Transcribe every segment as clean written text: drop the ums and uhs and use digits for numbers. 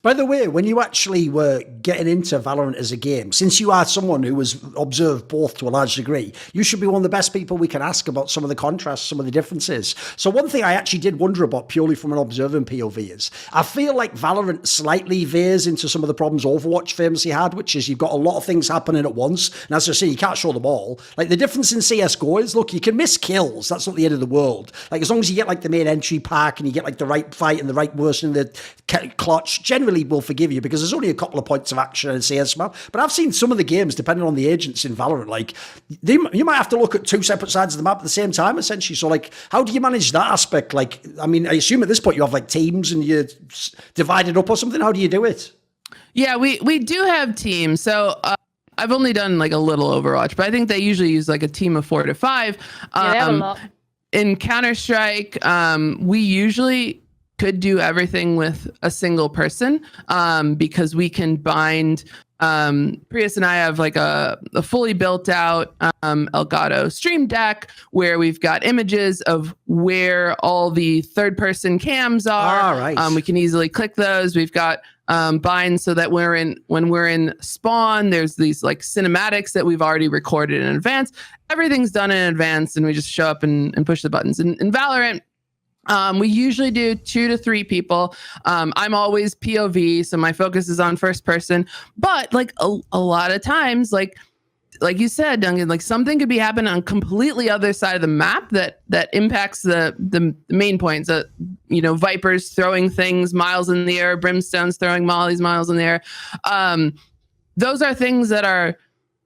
By the way, when you actually were getting into Valorant as a game, since you are someone who has observed both to a large degree, you should be one of the best people we can ask about some of the contrasts, some of the differences. So one thing I actually did wonder about purely from an observing POV is I feel like Valorant slightly veers into some of the problems Overwatch famously had, which is you've got a lot of things happening at once. And as I say, you can't show them all. Like the difference in CSGO is, look, you can miss kills. That's not the end of the world. Like as long as you get like the main entry pack and you get like the right fight and the right person in the clutch, generally will forgive you because there's only a couple of points of action in CS map. But I've seen some of the games, depending on the agents in Valorant, like you might have to look at two separate sides of the map at the same time, essentially. So like, how do you manage that aspect? Like, I mean, I assume at this point you have like teams and you're divided up or something. How do you do it? Yeah, we do have teams. So I've only done like a little Overwatch, but I think they usually use like a team of 4 to 5. Yeah, they have a lot. In Counter-Strike, we usually could do everything with a single person because we can bind. Prius and I have like a fully built out Elgato Stream Deck where we've got images of where all the third person cams are. Right. We can easily click those. We've got bind so that when we're in spawn, there's these like cinematics that we've already recorded in advance. Everything's done in advance and we just show up and push the buttons. In Valorant, we usually do 2 to 3 people. I'm always POV, so my focus is on first person. But like a lot of times, like you said, Duncan, like something could be happening on completely other side of the map that impacts the main points. Vipers throwing things miles in the air, Brimstone's throwing mollies miles in the air. Those are things that are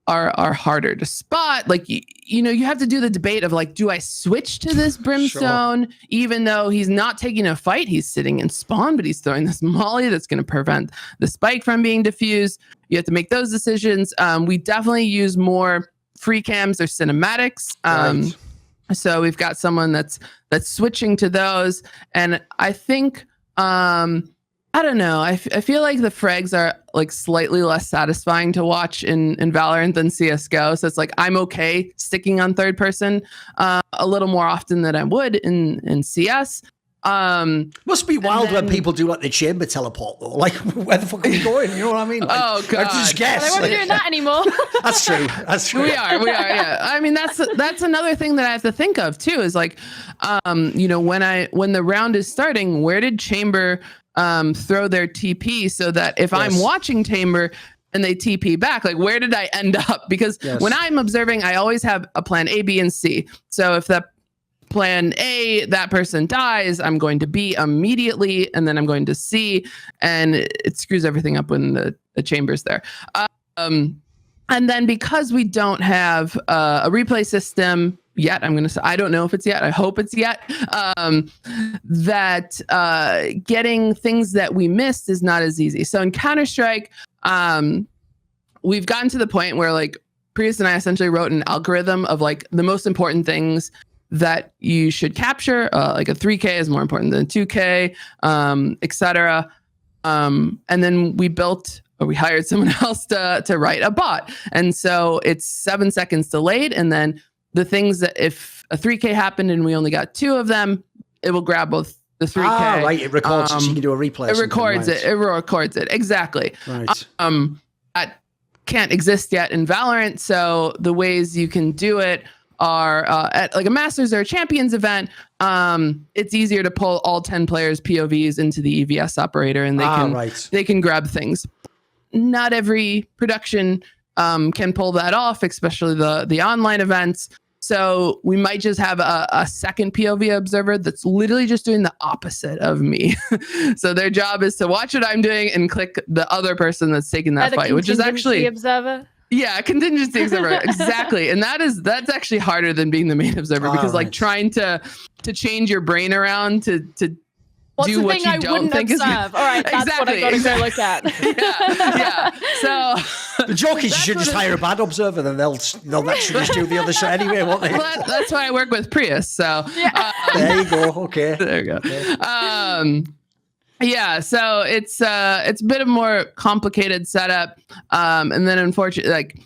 harder to spot. Like you have to do the debate of like, do I switch to this Brimstone even though he's not taking a fight? He's sitting in spawn, but he's throwing this molly that's going to prevent the spike from being diffused. You have to make those decisions. We definitely use more free cams or cinematics. Right. So we've got someone that's switching to those, and I think I don't know. I feel like the frags are like slightly less satisfying to watch in Valorant than CSGO. So it's like I'm okay sticking on third person a little more often than I would in CS. Must be wild when people do like the chamber teleport though. Like, where the fuck are we going? You know what I mean? Like, oh god, I just guess. They won't be doing that anymore. That's true. We are. Yeah. I mean, that's another thing that I have to think of too. Is like, when the round is starting, where did chamber throw their TP so that if I'm watching chamber and they TP back, like where did I end up? Because when I'm observing, I always have a plan A, B, and C. So if that plan A, that person dies, I'm going to B immediately, and then I'm going to C, and it screws everything up when the chamber's there. And then because we don't have a replay system yet, I don't know if it's yet, I hope it's yet, that getting things that we missed is not as easy. So in Counter-Strike, we've gotten to the point where like Prius and I essentially wrote an algorithm of like the most important things that you should capture, like a 3K is more important than 2K, etc. And then we hired someone else to write a bot. And so it's 7 seconds delayed. And then the things that if a 3K happened and we only got 2 of them, it will grab both the 3K. Ah, right. It records it so you can do a replay. It records it. It records it. Exactly. Right. That can't exist yet in Valorant. So the ways you can do it are at like a Masters or a Champions event. It's easier to pull all 10 players POVs into the EVS operator, and they can grab things. Not every production can pull that off, especially the online events. So we might just have a second POV observer that's literally just doing the opposite of me. So their job is to watch what I'm doing and click the other person that's taking that fight, which is actually observer. Yeah, contingency observer. Exactly. And that's actually harder than being the main observer because like trying to change your brain around to What's do the what thing you I don't wouldn't think observe? All right, that's exactly, what I gotta go look at. Yeah. So the joke is you should just hire a bad observer, then they'll actually just do the other shit anyway, won't they? Well, that's why I work with Prius. So there you go. Okay. There you go. Okay. Yeah, so it's a bit of more complicated setup, and then unfortunately, like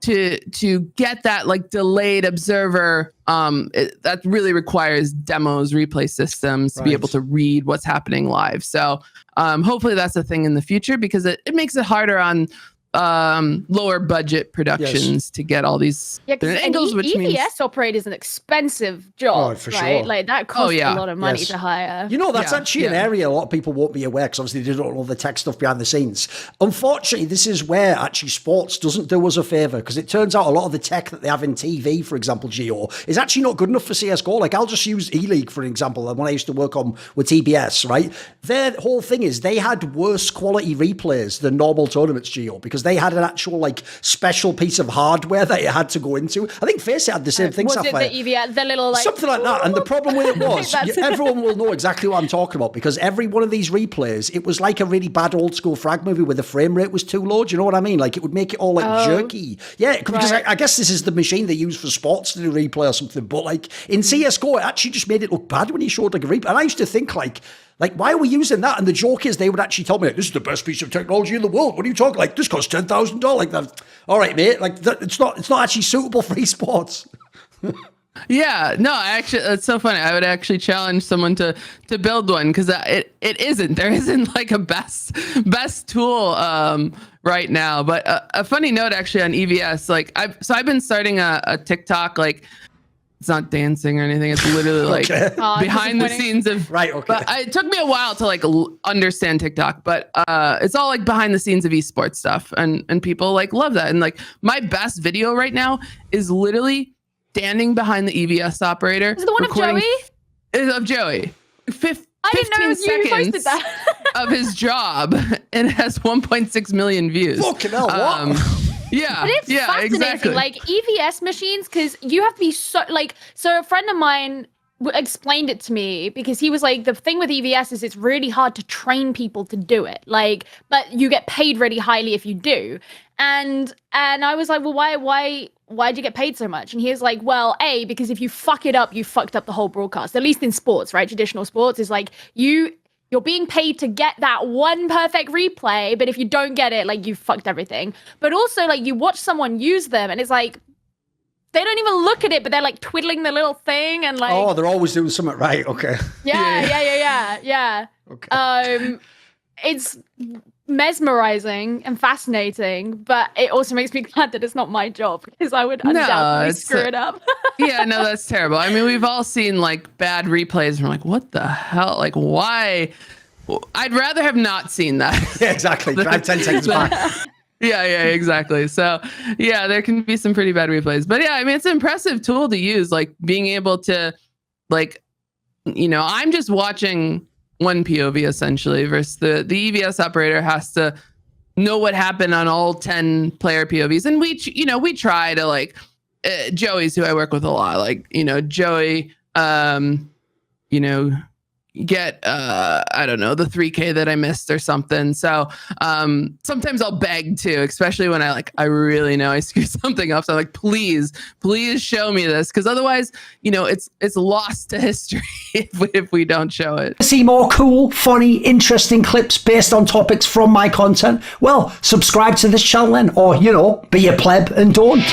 to get that like delayed observer, that really requires demos, replay systems to be able to read what's happening live. So hopefully that's a thing in the future, because it makes it harder on lower budget productions to get all these angles, which means EVS operator is an expensive job, for right? sure. Like that costs a lot of money to hire. You know, that's actually an area a lot of people won't be aware, because obviously they don't know the tech stuff behind the scenes. Unfortunately, this is where actually sports doesn't do us a favour, because it turns out a lot of the tech that they have in TV, for example, Geo, is actually not good enough for CSGO. Like, I'll just use E-League, for example, when I used to work on with TBS, right? Their whole thing is they had worse quality replays than normal tournaments, Geo, because they had an actual like special piece of hardware that it had to go into. I think Faceit had the same thing. Was Sapphire. it the EVS, the little like something like that? And the problem with it was everyone will know exactly what I'm talking about, because every one of these replays, it was like a really bad old school frag movie where the frame rate was too low. Do you know what I mean? Like, it would make it all like jerky. Yeah, because I guess this is the machine they use for sports to do replay or something. But like in CSGO, it actually just made it look bad when you showed like a replay. And I used to think like, why are we using that? And the joke is they would actually tell me, like, this is the best piece of technology in the world. What are you talking? Like, this costs $10,000. Like that. All right, mate. Like, it's not actually suitable for esports. Yeah, no, actually, it's so funny. I would actually challenge someone to build one, because it isn't. There isn't like a best tool right now. But a funny note actually on EVS, like I've been starting a TikTok, like, it's not dancing or anything. It's literally like behind the scenes of But it took me a while to like understand TikTok, but it's all like behind the scenes of esports stuff, and people like love that. And like my best video right now is literally standing behind the EVS operator. Is it the one of Joey? Of Joey. 15 seconds of his job, and it has 1.6 million views. Fucking hell, what? Yeah, but it's fascinating, exactly. like EVS machines, because you have to be so a friend of mine explained it to me, because he was like, the thing with EVS is it's really hard to train people to do it, like, but you get paid really highly if you do. And I was like, well, why'd you get paid so much? And he was like, well, because if you fuck it up, you fucked up the whole broadcast, at least in sports, right? Traditional sports is like you're being paid to get that one perfect replay, but if you don't get it, like, you fucked everything. But also, like, you watch someone use them, and it's like, they don't even look at it, but they're like twiddling the little thing, and like, oh, they're always doing something right. Okay. Yeah. Okay. It's mesmerizing and fascinating, but it also makes me glad that it's not my job, because I would undoubtedly screw it up. Yeah, no, that's terrible. I mean, we've all seen like bad replays and we're like, what the hell? Like, why? I'd rather have not seen that. Yeah, exactly. Drive 10 seconds back. Yeah, exactly. So yeah, there can be some pretty bad replays, but yeah, I mean, it's an impressive tool to use, like being able to, like, I'm just watching one POV essentially, versus the EVS operator has to know what happened on all 10 player POVs. And we try to like, Joey's who I work with a lot, like, Joey, get I don't know, the 3K that I missed or something. So sometimes I'll beg too, especially when I really know I screwed something up. So I'm like, please show me this, because otherwise, it's lost to history if we don't show it. See more cool, funny, interesting clips based on topics from my content? Well, subscribe to this channel then, or be a pleb and don't.